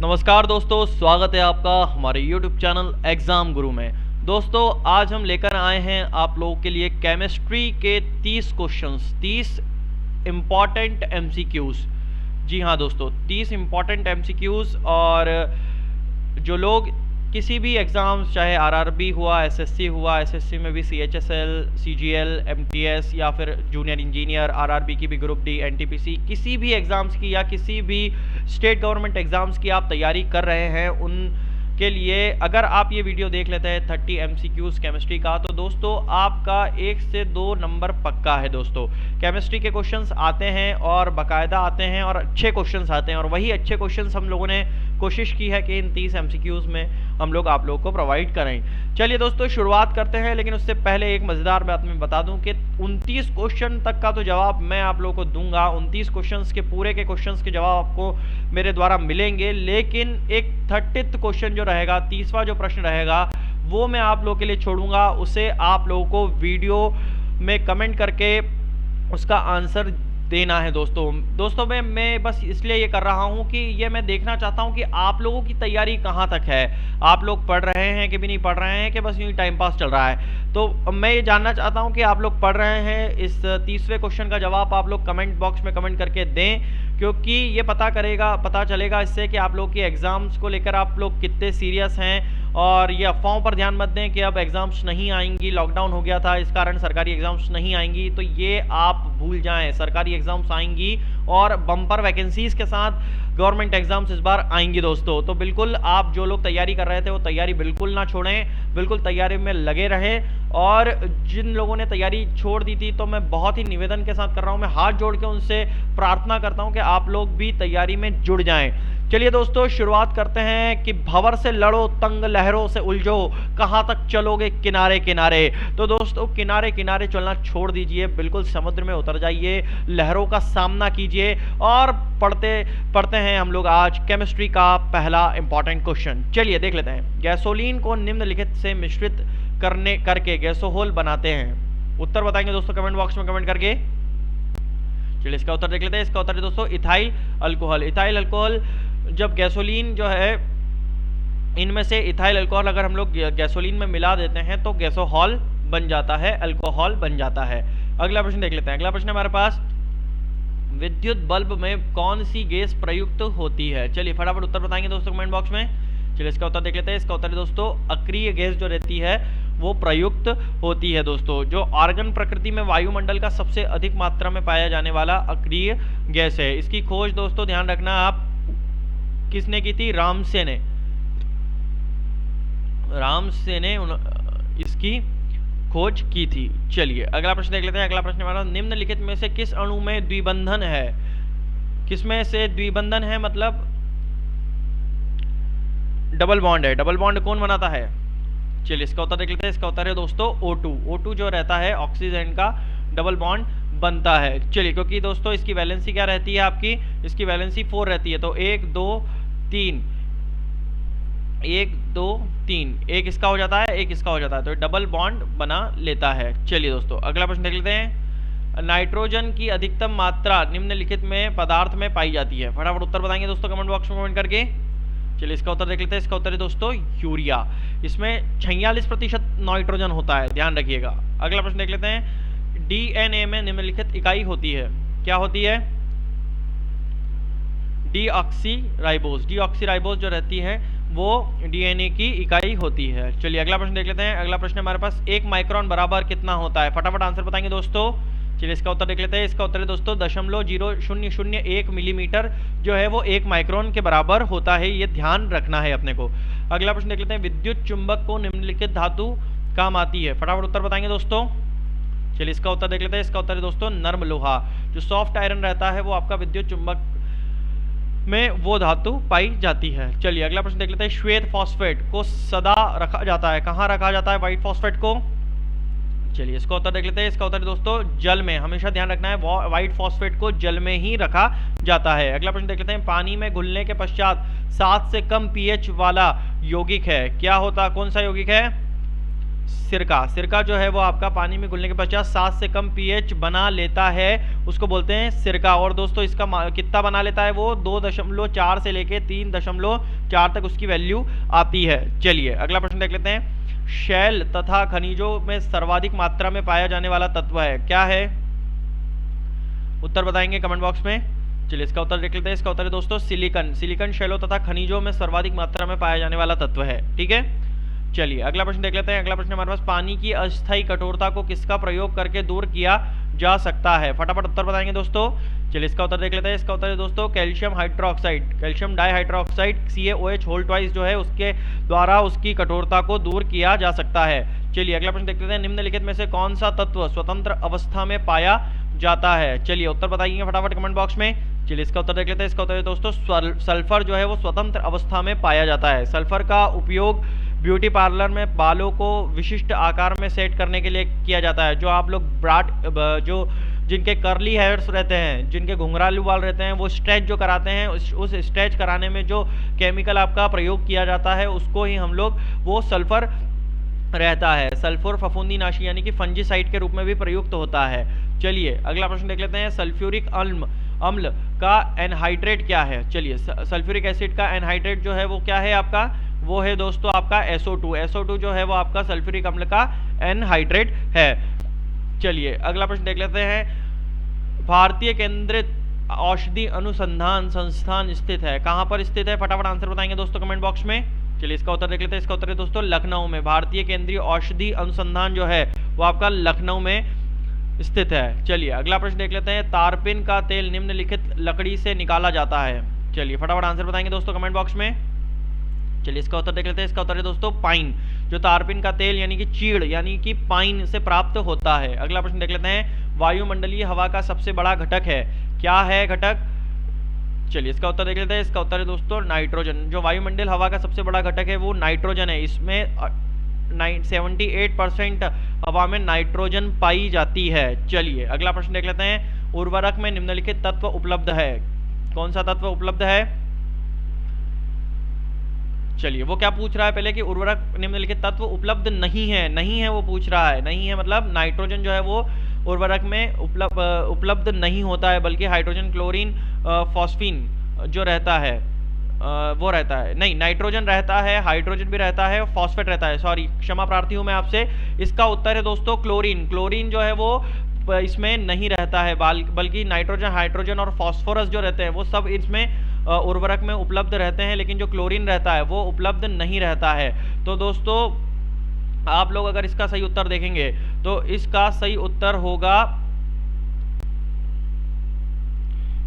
नमस्कार दोस्तों, स्वागत है आपका हमारे YouTube चैनल एग्ज़ाम गुरु में। दोस्तों आज हम लेकर आए हैं आप लोगों के लिए केमिस्ट्री के 30 क्वेश्चंस, 30 इम्पॉर्टेंट MCQs। जी हाँ दोस्तों, 30 इम्पॉर्टेंट MCQs। और जो लोग किसी भी एग्ज़ाम्स, चाहे RRB हुआ, SSC हुआ, SSC में भी CHSL, CGL, MTS या फिर जूनियर इंजीनियर, RRB की भी ग्रुप D, NTPC, किसी भी एग्ज़ाम्स की या किसी भी स्टेट गवर्नमेंट एग्ज़ाम्स की आप तैयारी कर रहे हैं, उनके लिए अगर आप ये वीडियो देख लेते हैं 30 MCQs केमिस्ट्री का, तो दोस्तों आपका 1 से 2 नंबर पक्का है। दोस्तों केमिस्ट्री के क्वेश्चंस आते हैं और बाकायदा आते हैं और अच्छे क्वेश्चंस आते हैं, और वही अच्छे क्वेश्चंस हम लोगों ने कोशिश की है कि इन 30 MCQs में हम लोग आप लोगों को प्रोवाइड करें। चलिए दोस्तों शुरुआत करते हैं, लेकिन उससे पहले एक मज़ेदार बात मैं बता दूं कि 29 क्वेश्चन तक का तो जवाब मैं आप लोगों को दूंगा। 29 क्वेश्चंस के पूरे के क्वेश्चंस के जवाब आपको मेरे द्वारा मिलेंगे, लेकिन एक 30th क्वेश्चन जो रहेगा, 30वां जो प्रश्न रहेगा, वो मैं आप लोगों के लिए छोड़ूंगा। उसे आप लोगों को वीडियो में कमेंट करके उसका आंसर देना है। दोस्तों मैं बस इसलिए ये कर रहा हूँ कि ये मैं देखना चाहता हूँ कि आप लोगों की तैयारी कहाँ तक है। आप लोग पढ़ रहे हैं कि भी नहीं पढ़ रहे हैं, कि बस यूँ ही टाइम पास चल रहा है। तो मैं ये जानना चाहता हूँ कि आप लोग पढ़ रहे हैं। इस 30वें क्वेश्चन का जवाब आप लोग कमेंट बॉक्स में कमेंट करके दें, क्योंकि ये पता चलेगा इससे कि आप लोग की एग्ज़ाम्स को लेकर आप लोग कितने सीरियस हैं। और ये अफवाहों पर ध्यान मत दें कि अब एग्ज़ाम्स नहीं आएंगी, लॉकडाउन हो गया था इस कारण सरकारी एग्ज़ाम्स नहीं आएंगी, तो ये आप भूल जाएं। सरकारी एग्ज़ाम्स आएंगी और बम्पर वैकेंसीज़ के साथ गवर्नमेंट एग्ज़ाम्स इस बार आएंगी दोस्तों। तो बिल्कुल आप जो लोग तैयारी कर रहे थे वो तैयारी बिल्कुल ना छोड़ें, बिल्कुल तैयारी में लगे रहें। और जिन लोगों ने तैयारी छोड़ दी थी, तो मैं बहुत ही निवेदन के साथ कर रहा हूँ, मैं हाथ जोड़ के उनसे प्रार्थना करता हूँ कि आप लोग भी तैयारी में जुड़ जाएं। चलिए दोस्तों शुरुआत करते हैं कि भंवर से लड़ो, तंग लहरों से उलझो, कहाँ तक चलोगे किनारे किनारे। तो दोस्तों किनारे किनारे चलना छोड़ दीजिए, बिल्कुल समुद्र में उतर जाइए, लहरों का सामना कीजिए। और पढ़ते हैं हम लोग आज केमिस्ट्री का पहला इंपॉर्टेंट क्वेश्चन। चलिए देख लेते हैं। गैसोलीन को निम्नलिखित से मिश्रित करके गैसोहोल बनाते हैं। उत्तर बताएंगे दोस्तों कमेंट बॉक्स में कमेंट करके। चलिए इसका उत्तर देख लेते हैं। इसका उत्तर है दोस्तों इथाइल अल्कोहल। इथाइल अल्कोहल, जब गैसोलीन जो है, इनमें से इथाइल अल्कोहल अगर हम लोग गैसोलीन में मिला देते हैं तो गैसोहॉल बन जाता है, अल्कोहल बन जाता है। अगला प्रश्न देख लेते हैं। अगला प्रश्न हमारे पास, विद्युत बल्ब में कौन सी गैस प्रयुक्त होती है। चलिए फटाफट उत्तर बताएंगे दोस्तों कमेंट बॉक्स में। चलिए इसका उत्तर देख लेते हैं। इसका उत्तर है दोस्तों अक्रिय गैस जो रहती है वो प्रयुक्त होती है। दोस्तों जो आर्गन प्रकृति में वायुमंडल का सबसे अधिक मात्रा में पाया जाने वाला अक्रिय गैस है। इसकी खोज दोस्तों ध्यान रखना आप, किसने की थी? रामसे ने इसकी खोज की थी। चलिए अगला प्रश्न देख लेते हैं। अगला प्रश्न हमारा, निम्नलिखित में से किस अणु में द्विबंधन है। किसमें से द्विबंधन है, मतलब डबल बॉन्ड है। डबल बॉन्ड कौन बनाता है? चलिए इसका उत्तर देख लेते हैं। इसका उत्तर है दोस्तों O2। O2 जो रहता है ऑक्सीजन का डबल बॉन्ड बनता है। चलिए क्योंकि दोस्तों इसकी वैलेंसी क्या रहती है आपकी, इसकी वैलेंसी 4 रहती है, तो 1 2 3 1 2 3, एक इसका हो जाता है, एक इसका हो जाता है, तो डबल बॉन्ड बना लेता है। चलिए दोस्तों अगला प्रश्न देख लेते हैं। नाइट्रोजन की अधिकतम मात्रा निम्नलिखित में पदार्थ में पाई जाती है। फटाफट उत्तर बताएंगे दोस्तों कमेंट बॉक्स में कमेंट करके। चलिए इसका उत्तर देख लेते हैं। इसका उत्तर है दोस्तों यूरिया। इसमें 46% नाइट्रोजन होता है, ध्यान रखिएगा। अगला प्रश्न देख लेते हैं। डीएनए में निम्नलिखित इकाई होती है, क्या होती है? डीऑक्सीराइबोस। डीऑक्सीराइबोस जो रहती है वो डीएनए की इकाई होती है। चलिए अगला प्रश्न देख लेते हैं। अगला प्रश्न हमारे पास, 1 माइक्रोन बराबर कितना होता है। फटाफट आंसर बताएंगे दोस्तों। चलिए इसका उत्तर देख लेते हैं। इसका उत्तर है दोस्तों 0.0001 मिलीमीटर जो है वो 1 माइक्रोन के बराबर होता है, ये ध्यान रखना है अपने को। अगला प्रश्न देख लेते हैं। विद्युत चुंबक को निम्नलिखित धातु काम आती है। फटाफट उत्तर बताएंगे दोस्तों। चलिए इसका उत्तर देख लेते हैं। इसका उत्तर है दोस्तों नर्म लोहा। जो सॉफ्ट आयरन रहता है वो आपका विद्युत चुंबक में वो धातु पाई जाती है। चलिए अगला प्रश्न देख लेते हैं। श्वेत फॉस्फेट को सदा रखा जाता है, कहाँ रखा जाता है व्हाइट फॉस्फेट को? चलिए इसका उत्तर देख लेते हैं। इसका उत्तर दोस्तों जल में, हमेशा ध्यान रखना है व्हाइट फॉस्फेट को जल में ही रखा जाता है। अगला प्रश्न देख लेते हैं। पानी में घुलने के पश्चात 7 से कम pH वाला यौगिक है, क्या होता, कौन सा यौगिक है? सिरका, सिरका जो है वो आपका पानी में घुलने के पश्चात 7 से कम पीएच बना लेता है, उसको बोलते हैं सिरका। और दोस्तों इसका कितना बना लेता है वो 2.4 से लेके 3.4 तक उसकी वैल्यू आती है। चलिए अगला प्रश्न देख लेते हैं। शैल तथा खनिजों में सर्वाधिक मात्रा में पाया जाने वाला तत्व है, क्या है? उत्तर बताएंगे कमेंट बॉक्स में। चलिए इसका उत्तर देख लेते हैं। इसका उत्तर है दोस्तों सिलिकन। सिलिकन शैलों तथा खनिजों में सर्वाधिक मात्रा में पाया जाने वाला तत्व है। ठीक है, चलिए अगला प्रश्न देख लेते हैं। अगला प्रश्न हमारे पास, पानी की अस्थायी कठोरता को किसका प्रयोग करके दूर किया जा सकता है? फटाफट उत्तर बताएंगे दोस्तों। चलिए इसका उत्तर देख लेते हैं। इसका उत्तर है दोस्तों calcium hydroxide, calcium dihydroxide CaOH whole twice जो है उसके द्वारा उसकी कठोरता को दूर किया जा सकता है। चलिए अगला प्रश्न देख लेते हैं। निम्नलिखित में से कौन सा तत्व स्वतंत्र अवस्था में पाया जाता है? चलिए उत्तर बताइए फटाफट कमेंट बॉक्स में। चलिए इसका उत्तर देख लेते हैं। इसका उत्तर है दोस्तों सल्फर जो है वो स्वतंत्र अवस्था में पाया जाता है। सल्फर का उपयोग ब्यूटी पार्लर में बालों को विशिष्ट आकार में सेट करने के लिए किया जाता है। जो आप लोग जो जिनके कर्ली हेयर्स रहते हैं, जिनके घुंघरालू बाल रहते हैं, वो स्ट्रेच जो कराते हैं, उस स्ट्रेच कराने में जो केमिकल आपका प्रयोग किया जाता है उसको ही हम लोग वो सल्फर रहता है। सल्फर फफूंदीनाशी यानी कि फंजीसाइड के रूप में भी प्रयुक्त होता है। चलिए अगला प्रश्न देख लेते हैं। सल्फ्यूरिक अम्ल का एनहाइड्रेट क्या है? चलिए सल्फ्यूरिक एसिड का एनहाइड्रेट जो है वो क्या है आपका? वो है दोस्तों आपका SO2। SO2 जो है वो आपका सल्फ्यूरिक अम्ल का एनहाइड्रेट है। चलिए अगला प्रश्न देख लेते हैं। भारतीय केंद्रित औषधि अनुसंधान संस्थान स्थित है, कहाँ पर स्थित है? फटाफट आंसर बताएंगे दोस्तों कमेंट बॉक्स में। चलिए इसका उत्तर देख लेते हैं। इसका उत्तर है दोस्तों लखनऊ में। भारतीय केंद्रीय औषधि अनुसंधान जो है वो आपका लखनऊ में स्थित है। चलिए अगला प्रश्न देख लेते हैं। तारपिन का तेल निम्नलिखित लकड़ी से निकाला जाता है। चलिए फटाफट आंसर बताएंगे दोस्तों कमेंट बॉक्स में। चलिए इसका उत्तर देख लेते हैं। इसका उत्तर है दोस्तों पाइन। जो तारपिन का तेल यानी कि चीड़ यानी कि पाइन से प्राप्त होता है। अगला प्रश्न देख लेते हैं। वायुमंडलीय हवा का सबसे बड़ा घटक है, क्या है घटक? चलिए इसका उत्तर देख लेते हैं। इसका उत्तर है दोस्तों नाइट्रोजन। जो वायुमंडल हवा का सबसे बड़ा घटक है वो नाइट्रोजन है। इसमें 78% हवा में नाइट्रोजन पाई जाती है। चलिए अगला प्रश्न देख लेते हैं। उर्वरक में निम्नलिखित तत्व उपलब्ध है, कौन सा तत्व उपलब्ध है? चलिए वो क्या पूछ रहा है पहले कि उर्वरक निम्नलिखित तत्व उपलब्ध नहीं है। नहीं है वो पूछ रहा है, नहीं है मतलब नाइट्रोजन जो है वो उर्वरक में उपलब्ध नहीं होता है, बल्कि हाइड्रोजन, क्लोरीन, फॉस्फीन जो रहता है वो रहता है। नहीं, नाइट्रोजन रहता है, हाइड्रोजन भी रहता है, फॉस्फेट रहता है। सॉरी, क्षमा प्रार्थी हूं मैं आपसे। इसका उत्तर है दोस्तों क्लोरीन। क्लोरीन जो है वो इसमें नहीं रहता है, बल्कि नाइट्रोजन, हाइड्रोजन और फॉस्फोरस जो रहते हैं वो सब इसमें उर्वरक में उपलब्ध रहते हैं, लेकिन जो क्लोरीन रहता है वो उपलब्ध नहीं रहता है। तो दोस्तों आप लोग अगर इसका सही उत्तर देखेंगे तो इसका सही उत्तर होगा,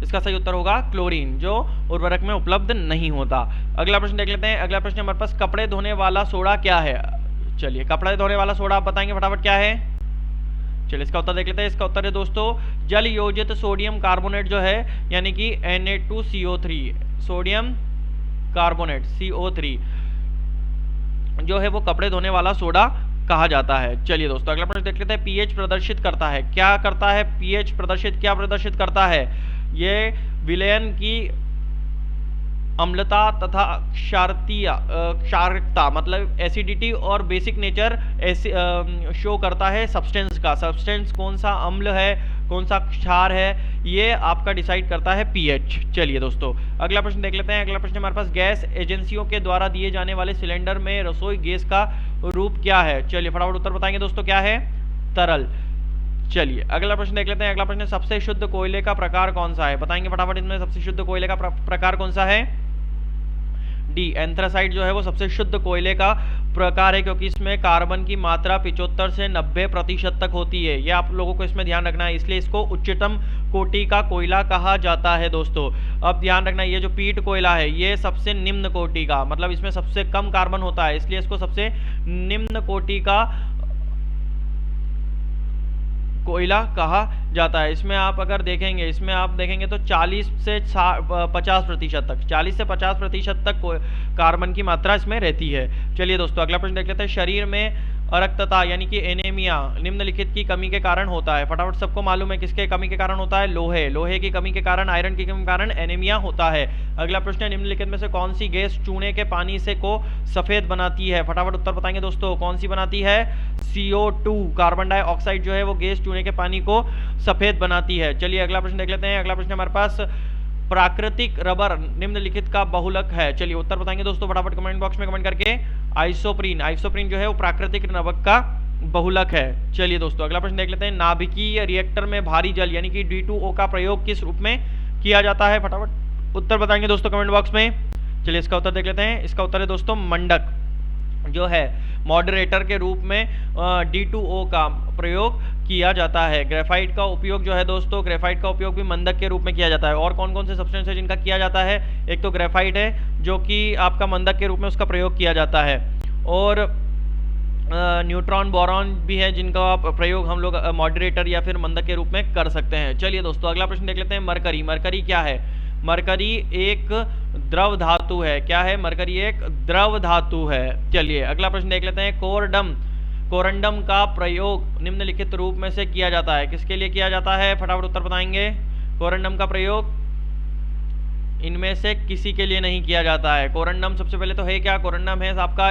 इसका सही उत्तर होगा क्लोरीन, जो उर्वरक में उपलब्ध नहीं होता। अगला प्रश्न देख लेते हैं। अगला प्रश्न हमारे पास, कपड़े धोने वाला सोडा क्या है? चलिए कपड़े धोने वाला सोडा आप बताएंगे फटाफट क्या है। चलिए इसका उत्तर देख लेते हैं। इसका उत्तर है दोस्तों जल योजित सोडियम कार्बोनेट जो है यानी कि Na2CO3, सोडियम कार्बोनेट CO3 जो है वो कपड़े धोने वाला सोडा कहा जाता है। चलिए दोस्तों अगला प्रश्न देख लेते हैं। पीएच प्रदर्शित करता है, क्या करता है? पीएच प्रदर्शित क्या प्रदर्शित करता है? ये विलयन की अम्लता तथा क्षारकता मतलब एसिडिटी और बेसिक नेचर शो करता है सब्सटेंस का। सब्सटेंस कौन सा अम्ल है, कौन सा क्षार है, ये आपका डिसाइड करता है पीएच। चलिए दोस्तों अगला प्रश्न देख लेते हैं। अगला प्रश्न हमारे पास, गैस एजेंसियों के द्वारा दिए जाने वाले सिलेंडर में रसोई गैस का रूप क्या है? चलिए फटाफट उत्तर बताएंगे दोस्तों क्या है? तरल। चलिए अगला प्रश्न देख लेते हैं। अगला प्रश्न, सबसे शुद्ध कोयले का प्रकार कौन सा है? बताएंगे फटाफट इसमें सबसे शुद्ध कोयले का प्रकार कौन सा है? डी, एंथ्रासाइट जो है वो सबसे शुद्ध कोयले का प्रकार है, क्योंकि इसमें कार्बन की मात्रा 75 से 90% तक होती है। ये आप लोगों को इसमें ध्यान रखना है, इसलिए इसको उच्चतम कोटि का कोयला कहा जाता है दोस्तों। अब ध्यान रखना, ये जो पीट कोयला है ये सबसे निम्न कोटि का, मतलब इसमें सबसे कम कार्बन होता है, इसलिए इसको सबसे निम्न कोटि का कोयला कहा जाता है। इसमें आप अगर देखेंगे, इसमें आप देखेंगे तो 40 से 50% तक, 40 से 50% तक कार्बन की मात्रा इसमें रहती है। चलिए दोस्तों अगला प्रश्न देख लेते हैं। शरीर में अरक्तता यानी कि एनीमिया निम्नलिखित की कमी के कारण होता है। फटाफट सबको मालूम है किसके कमी के कारण होता है? लोहे की कमी के कारण, आयरन की कमी के कारण एनीमिया होता है। अगला प्रश्न है, निम्नलिखित में से कौन सी गैस चूने के पानी से को सफेद बनाती है? फटाफट उत्तर बताएंगे दोस्तों, कौन सी बनाती है? CO2 कार्बन डाइऑक्साइड जो है वो गैस चूने के पानी को सफेद बनाती है। चलिए अगला प्रश्न देख लेते हैं। अगला प्रश्न हमारे पास, प्राकृतिक रबर निम्नलिखित का बहुलक है। चलिए उत्तर बताएंगे दोस्तों फटाफट कमेंट बॉक्स में कमेंट करके। आइसोप्रीन जो है वो प्राकृतिक रबर का बहुलक है। चलिए दोस्तों अगला प्रश्न देख लेते हैं। नाभिकीय रिएक्टर में भारी जल यानी कि D2O का प्रयोग किस रूप में किया जाता है? फटाफट उत्तर बताएंगे दोस्तों कमेंट बॉक्स में। चलिए इसका उत्तर देख लेते हैं। इसका उत्तर है दोस्तों मंडक जो है मॉडरेटर के रूप में D2O का प्रयोग किया जाता है। ग्रेफाइट का उपयोग जो है दोस्तों, ग्रेफाइट का उपयोग भी मंदक के रूप में किया जाता है। और कौन कौन से सब्सटेंस है जिनका किया जाता है? एक तो ग्रेफाइट है जो कि आपका मंदक के रूप में उसका प्रयोग किया जाता है, और न्यूट्रॉन बोरॉन भी है जिनका प्रयोग हम लोग मॉडरेटर या फिर मंदक के रूप में कर सकते हैं। चलिए दोस्तों अगला प्रश्न देख लेते हैं। मरकरी क्या है? मरकरी एक द्रव धातु है। क्या है? मरकरी एक द्रव धातु है। चलिए अगला प्रश्न देख लेते हैं। कोरंडम का प्रयोग निम्नलिखित रूप में से किया जाता है। किसके लिए किया जाता है? फटाफट उत्तर बताएंगे। कोरंडम का प्रयोग इनमें से किसी के लिए नहीं किया जाता है। कोरंडम सबसे पहले तो है क्या? कोरंडम है आपका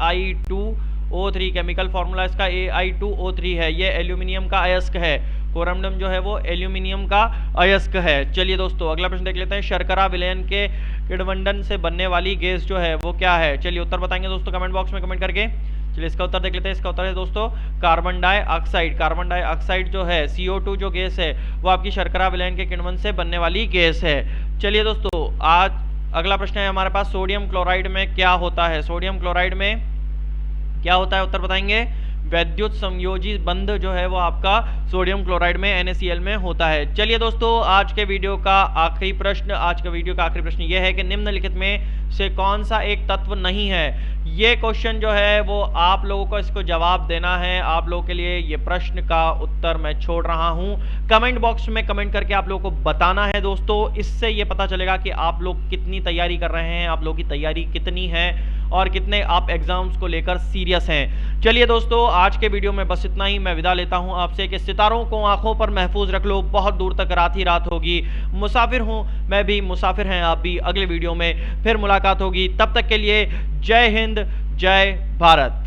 Ai2O3, केमिकल फॉर्मूला इसका Ai2O3 है। ये एल्यूमिनियम का अयस्क है। कोरंडम जो है वो एल्यूमिनियम का अयस्क है। चलिए दोस्तों अगला प्रश्न देख लेते हैं। शर्करा विलयन के किण्वदन से बनने वाली गैस जो है वो क्या है? चलिए उत्तर बताएंगे दोस्तों कमेंट बॉक्स में कमेंट करके। चलिए इसका उत्तर देख लेते हैं। इसका उत्तर है दोस्तों कार्बन डाइऑक्साइड। कार्बन डाइऑक्साइड जो है CO2 जो गैस है वो आपकी शर्करा विलयन के किण्वन से बनने वाली गैस है। चलिए दोस्तों आज अगला प्रश्न है हमारे पास, सोडियम क्लोराइड में क्या होता है? सोडियम क्लोराइड में क्या होता है? उत्तर बताएंगे। वैद्युत संयोजी बंध जो है वो आपका सोडियम क्लोराइड में NaCl में होता है। चलिए दोस्तों आज के वीडियो का आखिरी प्रश्न ये है कि निम्नलिखित में से कौन सा एक तत्व नहीं है? ये क्वेश्चन जो है वो आप लोगों को इसको जवाब देना है। आप लोगों के लिए ये प्रश्न का उत्तर मैं छोड़ रहा हूं, कमेंट बॉक्स में कमेंट करके आप लोगों को बताना है दोस्तों। इससे ये पता चलेगा कि आप लोग कितनी तैयारी कर रहे हैं, आप लोगों की तैयारी कितनी है और कितने आप एग्जाम्स को लेकर सीरियस हैं। चलिए दोस्तों आज के वीडियो में बस इतना ही। मैं विदा लेता हूं आपसे कि सितारों को आंखों पर महफूज रख लो, बहुत दूर तक रात ही रात होगी। मुसाफिर हूं मैं भी, मुसाफिर हैं आप भी। अगले वीडियो में फिर मुलाकात होगी, तब तक के लिए जय हिंद, जय भारत।